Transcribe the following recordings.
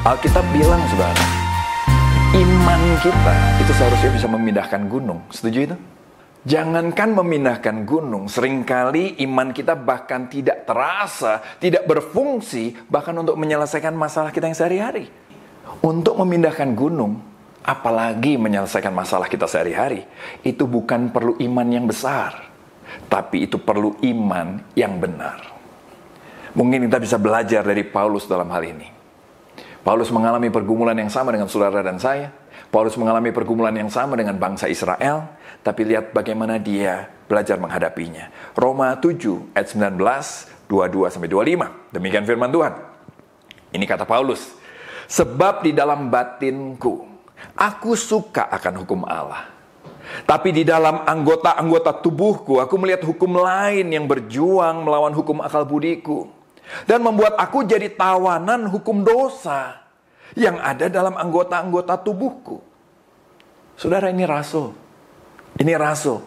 Alkitab bilang, saudara, iman kita itu seharusnya bisa memindahkan gunung. Setuju itu? Jangankan memindahkan gunung, seringkali iman kita bahkan tidak terasa, tidak berfungsi, bahkan untuk menyelesaikan masalah kita yang sehari-hari. Untuk memindahkan gunung, apalagi menyelesaikan masalah kita sehari-hari, itu bukan perlu iman yang besar, tapi itu perlu iman yang benar. Mungkin kita bisa belajar dari Paulus dalam hal ini. Paulus mengalami pergumulan yang sama dengan saudara dan saya. Paulus mengalami pergumulan yang sama dengan bangsa Israel, tapi lihat bagaimana dia belajar menghadapinya. Roma 7 ayat 19, 22-25. Demikian firman Tuhan. Ini kata Paulus, sebab di dalam batinku aku suka akan hukum Allah. Tapi di dalam anggota-anggota tubuhku aku melihat hukum lain yang berjuang melawan hukum akal budiku, dan membuat aku jadi tawanan hukum dosa yang ada dalam anggota-anggota tubuhku. Saudara, ini rasul. Ini rasul.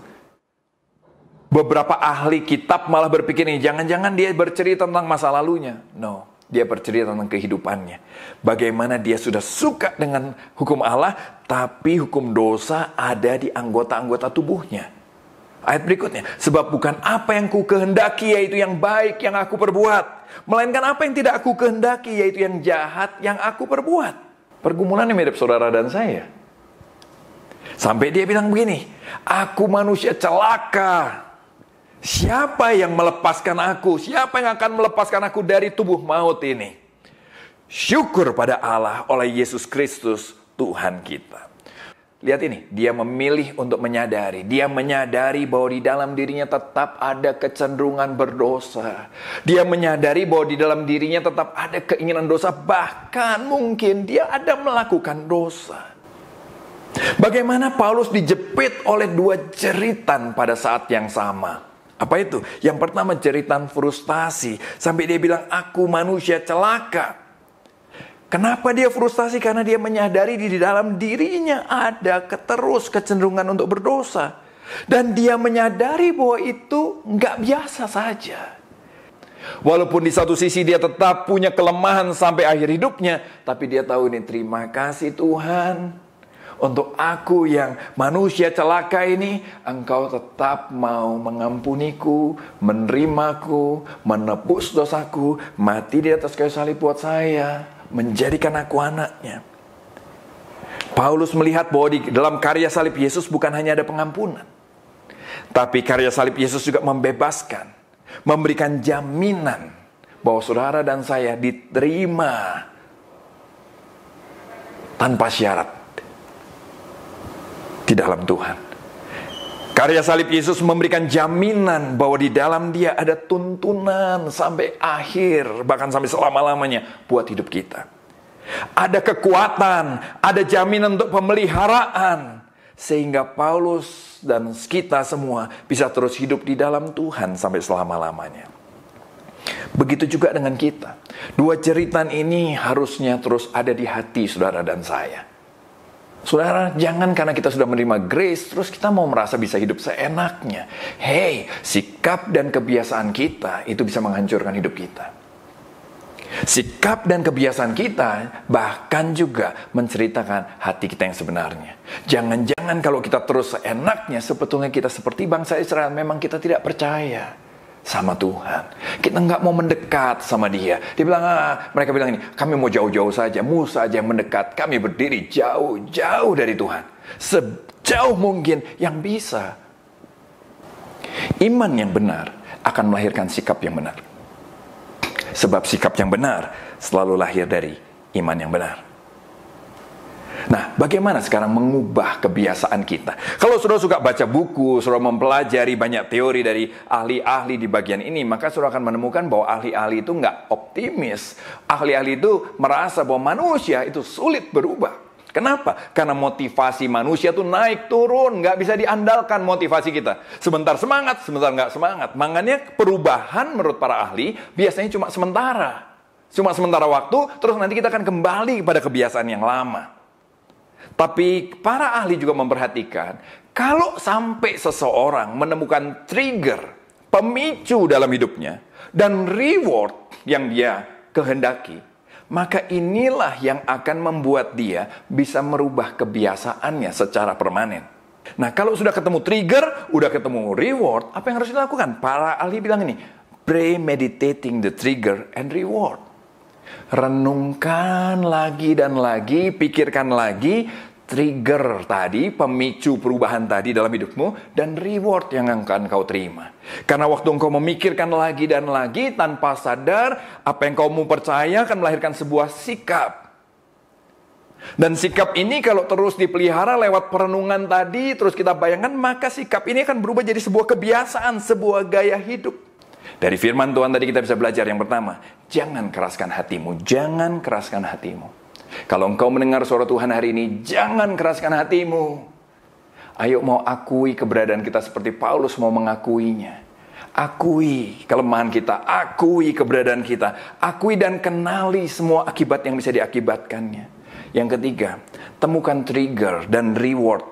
Beberapa ahli kitab malah berpikir ini, jangan-jangan dia bercerita tentang masa lalunya. No, dia bercerita tentang kehidupannya. Bagaimana dia sudah suka dengan hukum Allah, tapi hukum dosa ada di anggota-anggota tubuhnya. Ayat berikutnya, sebab bukan apa yang ku kehendaki yaitu yang baik yang aku perbuat, melainkan apa yang tidak aku kehendaki yaitu yang jahat yang aku perbuat. Pergumulannya mirip saudara dan saya. Sampai dia bilang begini, aku manusia celaka. Siapa yang melepaskan aku? Siapa yang akan melepaskan aku dari tubuh maut ini? Syukur pada Allah oleh Yesus Kristus Tuhan kita. Lihat ini, dia memilih untuk menyadari. Dia menyadari bahwa di dalam dirinya tetap ada kecenderungan berdosa. Dia menyadari bahwa di dalam dirinya tetap ada keinginan dosa. Bahkan mungkin dia ada melakukan dosa. Bagaimana Paulus dijepit oleh dua jeritan pada saat yang sama. Apa itu? Yang pertama jeritan frustasi. Sampai dia bilang, aku manusia celaka. Kenapa dia frustasi? Karena dia menyadari di dalam dirinya ada kecenderungan untuk berdosa. Dan dia menyadari bahwa itu nggak biasa saja. Walaupun di satu sisi dia tetap punya kelemahan sampai akhir hidupnya, tapi dia tahu ini, terima kasih Tuhan. Untuk aku yang manusia celaka ini, Engkau tetap mau mengampuniku, menerimaku, menebus dosaku, mati di atas kayu salib buat saya, menjadikan aku anaknya. Paulus melihat bahwa di dalam karya salib Yesus bukan hanya ada pengampunan, tapi karya salib Yesus juga membebaskan, memberikan jaminan bahwa saudara dan saya diterima tanpa syarat di dalam Tuhan. Karya salib Yesus memberikan jaminan bahwa di dalam dia ada tuntunan sampai akhir, bahkan sampai selama-lamanya buat hidup kita. Ada kekuatan, ada jaminan untuk pemeliharaan, sehingga Paulus dan kita semua bisa terus hidup di dalam Tuhan sampai selama-lamanya. Begitu juga dengan kita. Dua jeritan ini harusnya terus ada di hati saudara dan saya. Saudara, jangan karena kita sudah menerima grace, terus kita mau merasa bisa hidup seenaknya. Hey, sikap dan kebiasaan kita itu bisa menghancurkan hidup kita. Sikap dan kebiasaan kita bahkan juga menceritakan hati kita yang sebenarnya. Jangan-jangan kalau kita terus seenaknya, sebetulnya kita seperti bangsa Israel, memang kita tidak percaya sama Tuhan. Kita nggak mau mendekat sama dia. Dia bilang, mereka bilang ini, kami mau jauh-jauh saja. Musa aja yang mendekat. Kami berdiri jauh-jauh dari Tuhan. Sejauh mungkin yang bisa. Iman yang benar akan melahirkan sikap yang benar. Sebab sikap yang benar selalu lahir dari iman yang benar. Nah, bagaimana sekarang mengubah kebiasaan kita? Kalau saudara suka baca buku, saudara mempelajari banyak teori dari ahli-ahli di bagian ini, maka saudara akan menemukan bahwa ahli-ahli itu nggak optimis. Ahli-ahli itu merasa bahwa manusia itu sulit berubah. Kenapa? Karena motivasi manusia itu naik turun, nggak bisa diandalkan motivasi kita. Sebentar semangat, sebentar nggak semangat. Makanya perubahan menurut para ahli biasanya cuma sementara. Cuma sementara waktu, terus nanti kita akan kembali pada kebiasaan yang lama. Tapi para ahli juga memperhatikan, kalau sampai seseorang menemukan trigger, pemicu dalam hidupnya, dan reward yang dia kehendaki, maka inilah yang akan membuat dia bisa merubah kebiasaannya secara permanen. Nah, kalau sudah ketemu trigger, udah ketemu reward, apa yang harus dilakukan? Para ahli bilang ini, premeditating the trigger and reward. Renungkan lagi dan lagi, pikirkan lagi trigger tadi, pemicu perubahan tadi dalam hidupmu, dan reward yang akan kau terima. Karena waktu engkau memikirkan lagi dan lagi, tanpa sadar, apa yang kau mau percaya akan melahirkan sebuah sikap. Dan sikap ini kalau terus dipelihara lewat perenungan tadi, terus kita bayangkan, maka sikap ini akan berubah jadi sebuah kebiasaan, sebuah gaya hidup. Dari firman Tuhan tadi kita bisa belajar yang pertama, jangan keraskan hatimu, jangan keraskan hatimu. Kalau engkau mendengar suara Tuhan hari ini, jangan keraskan hatimu. Ayo mau akui keberadaan kita seperti Paulus mau mengakuinya. Akui kelemahan kita, akui keberadaan kita, akui dan kenali semua akibat yang bisa diakibatkannya. Yang ketiga, temukan trigger dan reward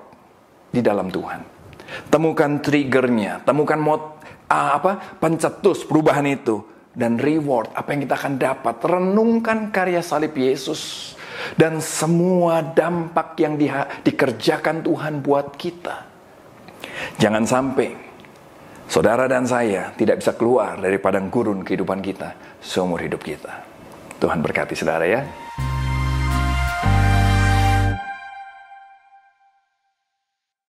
di dalam Tuhan. Temukan triggernya, temukan pencetus perubahan itu, dan reward apa yang kita akan dapat. Renungkan karya salib Yesus dan semua dampak yang dikerjakan Tuhan buat kita. Jangan sampai saudara dan saya tidak bisa keluar dari padang gurun kehidupan kita seumur hidup kita. Tuhan berkati saudara ya.